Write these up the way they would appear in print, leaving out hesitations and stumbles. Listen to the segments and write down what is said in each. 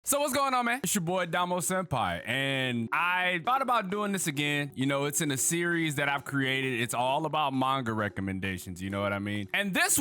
So what's going on, man? It's your boy DomoSenpai, and I thought about doing this again. You know, it's in a series that I've created. It's all about manga recommendations, you know what I mean? And this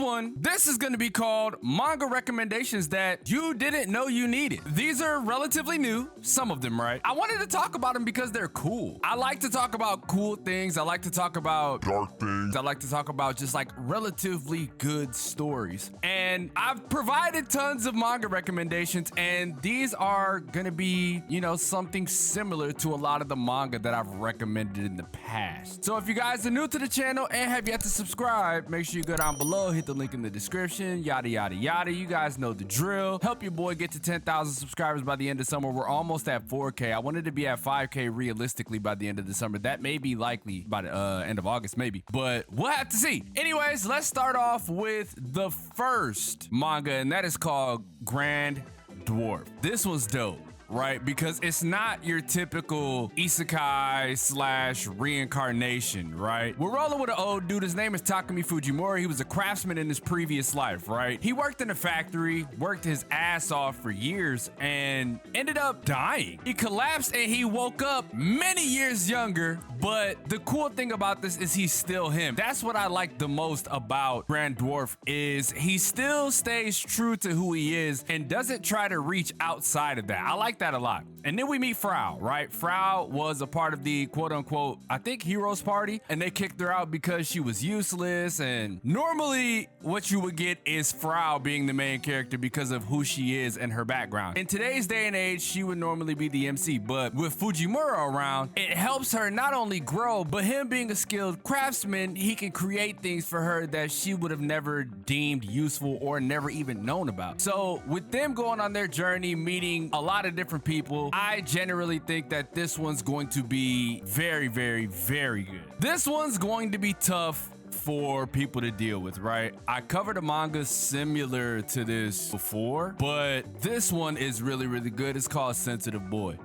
is gonna be called Manga Recommendations That You Didn't Know You Needed. These are relatively new, some of them, right? I wanted to talk about them because they're cool. I like to talk about cool things. I like to talk about dark things. I like to talk about just like relatively good stories. And I've provided tons of manga recommendations, and these are gonna be, you know, something similar to a lot of the manga that I've recommended in the past. So if you guys are new to the channel and have yet to subscribe, make sure you go down below, hit the link in the description, yada, yada, yada. You guys know the drill. Help your boy get to 10,000 subscribers by the end of summer. We're almost at 4K. I wanted to be at 5K realistically by the end of the summer. That may be likely by the end of August, maybe, but we'll have to see. Anyways, let's start off with the first manga, and that is called Dwarf. This was dope, right? Because it's not your typical isekai slash reincarnation, right? We're rolling with an old dude. His name is Takumi Fujimura. He was a craftsman in his previous life, right? He worked in a factory, worked his ass off for years, and ended up dying. He collapsed and he woke up many years younger, but the cool thing about this is he's still him. That's what I like the most about Dwarf is he still stays true to who he is and doesn't try to reach outside of that. I like that a lot. And then we meet Frau, right? Frau was a part of the quote unquote, I think, heroes party, and they kicked her out because she was useless. And normally what you would get is Frau being the main character because of who she is and her background. In today's day and age, she would normally be the MC, but with Fujimura around, it helps her not only grow, but him being a skilled craftsman, he can create things for her that she would have never deemed useful or never even known about. So with them going on their journey, meeting a lot of different people, I generally think that this one's going to be very, very, very good. This one's going to be tough for people to deal with, right? I covered a manga similar to this before, but this one is really, really good. It's called Sensitive Boy.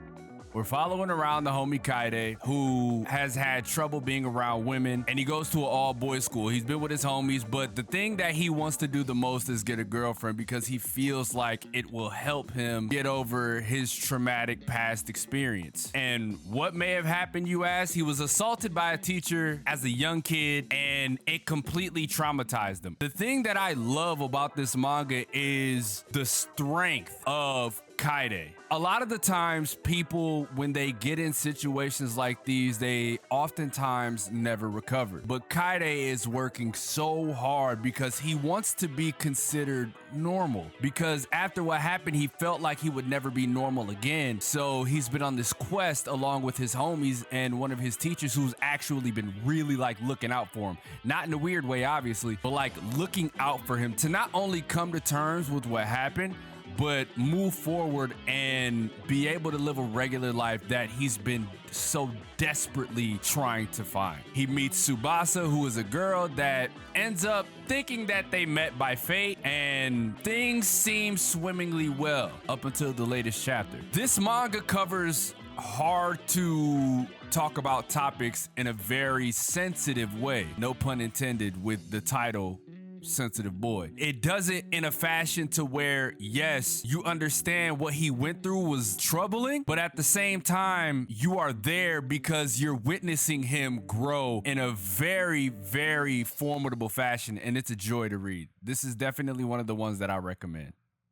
We're following around the homie Kaide, who has had trouble being around women, and he goes to an all-boys school. He's been with his homies, but the thing that he wants to do the most is get a girlfriend because he feels like it will help him get over his traumatic past experience. And what may have happened, you ask? He was assaulted by a teacher as a young kid, and it completely traumatized him. The thing that I love about this manga is the strength of Kaide. A lot of the times people, when they get in situations like these, they oftentimes never recover. But Kaide is working so hard because he wants to be considered normal. Because after what happened, he felt like he would never be normal again. So he's been on this quest along with his homies and one of his teachers who's actually been really like looking out for him. Not in a weird way, obviously, but like looking out for him to not only come to terms with what happened, but move forward and be able to live a regular life that he's been so desperately trying to find. He meets Tsubasa, who is a girl that ends up thinking that they met by fate, and things seem swimmingly well up until the latest chapter. This manga covers hard to talk about topics in a very sensitive way, no pun intended with the title Sensitive Boy. It does it in a fashion to where, yes, you understand what he went through was troubling, but at the same time, you are there because you're witnessing him grow in a very, very formidable fashion, and it's a joy to read. This is definitely one of the ones that I recommend.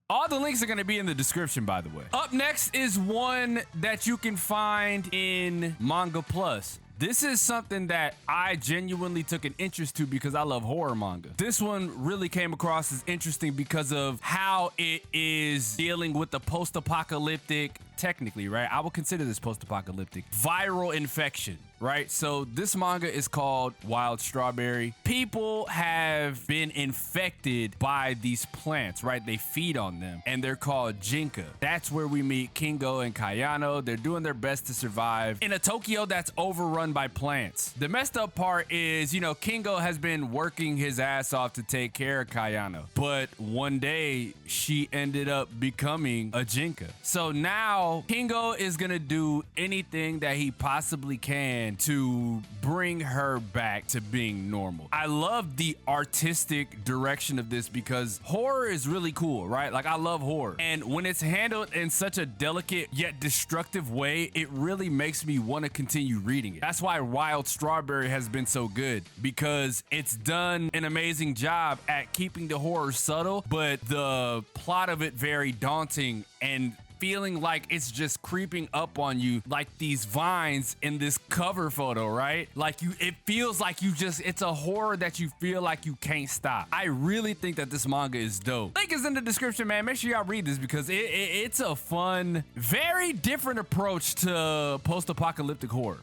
All the links are going to be in the description, by the way. Up next is one that you can find in Manga Plus. This is something that I genuinely took an interest to because I love horror manga. This one really came across as interesting because of how it is dealing with the post-apocalyptic, technically, right? I would consider this post-apocalyptic viral infection, right? So this manga is called Wild Strawberry. People have been infected by these plants, right? They feed on them, and they're called Jinka. That's where we meet Kingo and Kayano. They're doing their best to survive in a Tokyo that's overrun by plants. The messed up part is, you know, Kingo has been working his ass off to take care of Kayano, but one day she ended up becoming a Jinka. So now how Kingo is gonna do anything that he possibly can to bring her back to being normal. I love the artistic direction of this because horror is really cool, right? Like, I love horror. And when it's handled in such a delicate yet destructive way, it really makes me want to continue reading it. That's why Wild Strawberry has been so good, because it's done an amazing job at keeping the horror subtle, but the plot of it very daunting and feeling like it's just creeping up on you like these vines in this cover photo, right? Like, it feels like it's a horror that you feel like you can't stop. I really think that this manga is dope. Link is in the description, man. Make sure y'all read this because it's a fun, very different approach to post-apocalyptic horror.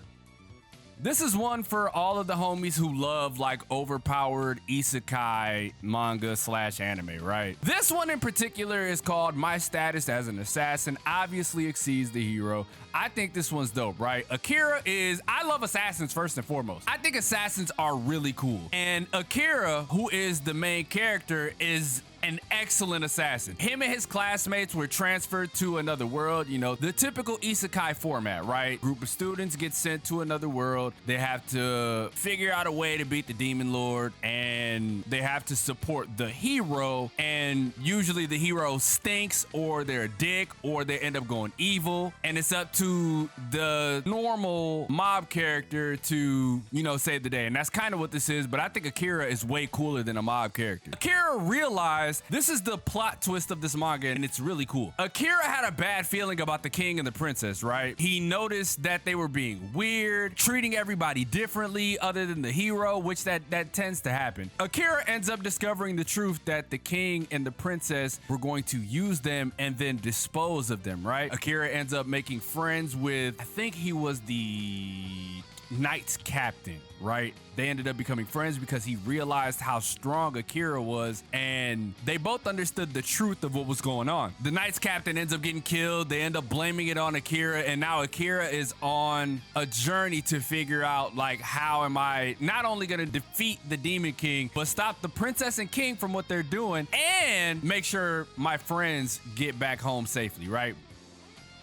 This is one for all of the homies who love like overpowered isekai manga / anime, right? This one in particular is called My Status as an Assassin Obviously Exceeds the Hero. I think this one's dope, right? I love assassins first and foremost. I think assassins are really cool. And Akira, who is the main character, is an excellent assassin. Him and his classmates were transferred to another world, you know, the typical isekai format, right? Group of students get sent to another world. They have to figure out a way to beat the demon lord, and they have to support the hero, and usually the hero stinks, or they're a dick, or they end up going evil, and it's up to the normal mob character to, you know, save the day. And that's kind of what this is, but I think Akira is way cooler than a mob character. Akira realized this is the plot twist of this manga, and it's really cool. Akira had a bad feeling about the king and the princess, right? He noticed that they were being weird, treating everybody differently other than the hero, which that tends to happen. Akira ends up discovering the truth that the king and the princess were going to use them and then dispose of them, right? Akira ends up making friends with, I think he was the Knight's captain, right? They ended up becoming friends because he realized how strong Akira was, and they both understood the truth of what was going on. The Knight's captain ends up getting killed. They end up blaming it on Akira, and now Akira is on a journey to figure out, like, how am I not only gonna defeat the Demon King, but stop the princess and king from what they're doing, and make sure my friends get back home safely, right?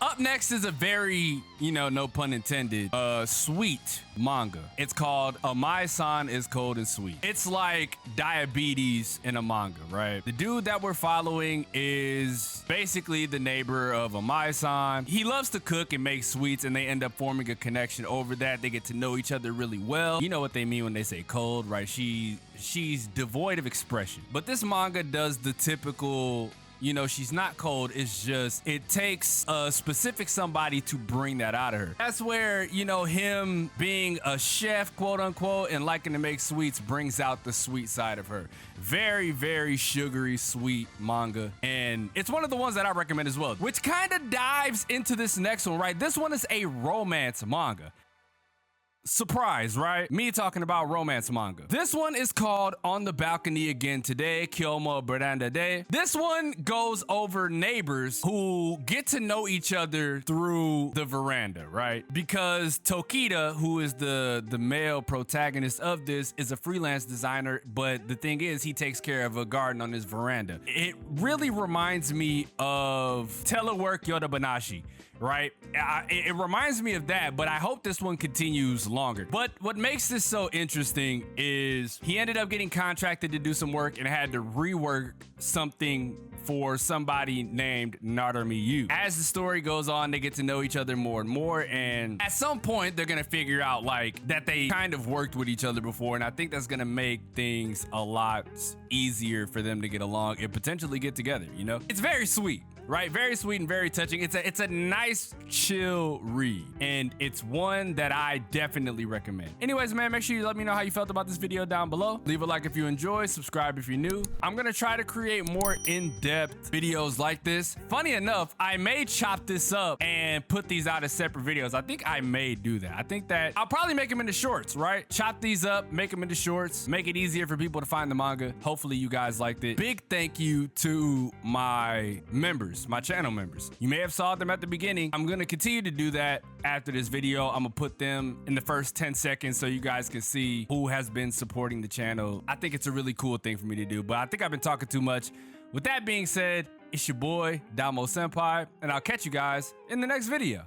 Up next is a very, you know, no pun intended, sweet manga. It's called Amai-san is Cold and Sweet. It's like diabetes in a manga, right? The dude that we're following is basically the neighbor of Amai-san. He loves to cook and make sweets, and they end up forming a connection over that. They get to know each other really well. You know what they mean when they say cold, right? She's devoid of expression. But this manga does the typical, you know, she's not cold. It's just, it takes a specific somebody to bring that out of her. That's where, you know, him being a chef, quote unquote, and liking to make sweets brings out the sweet side of her. Very, very sugary, sweet manga. And it's one of the ones that I recommend as well, which kind of dives into this next one, right? This one is a romance manga. Surprise, right? Me talking about romance manga. This one is called On the Balcony Again Today, Kyomo Veranda Day. This one goes over neighbors who get to know each other through the veranda, right? Because Tokita, who is the male protagonist of this, is a freelance designer, but the thing is, he takes care of a garden on his veranda. It really reminds me of Telework Yodabanashi, right? It reminds me of that, but I hope this one continues longer. But what makes this so interesting is he ended up getting contracted to do some work and had to rework something for somebody named Naruto Yu. As the story goes on, they get to know each other more and more, and at some point they're gonna figure out like that they kind of worked with each other before, and I think that's gonna make things a lot easier for them to get along and potentially get together, you know? It's very sweet, right? Very sweet and very touching. It's a nice, chill read, and it's one that I definitely recommend. Anyways, man, make sure you let me know how you felt about this video down below. Leave a like if you enjoyed, subscribe if you're new. I'm gonna try to create more in-depth videos like this. Funny enough, I may chop this up and put these out as separate videos. I think I may do that. I think that I'll probably make them into shorts, right? Chop these up, make them into shorts, make it easier for people to find the manga. Hopefully you guys liked it. Big thank you to my members, my channel members. You may have saw them at the beginning. I'm gonna continue to do that after this video. I'm gonna put them in the first 10 seconds so you guys can see who has been supporting the channel. I think it's a really cool thing for me to do, but I think I've been talking too much. With that being said, It's your boy, DomoSenpai, and I'll catch you guys in the next video.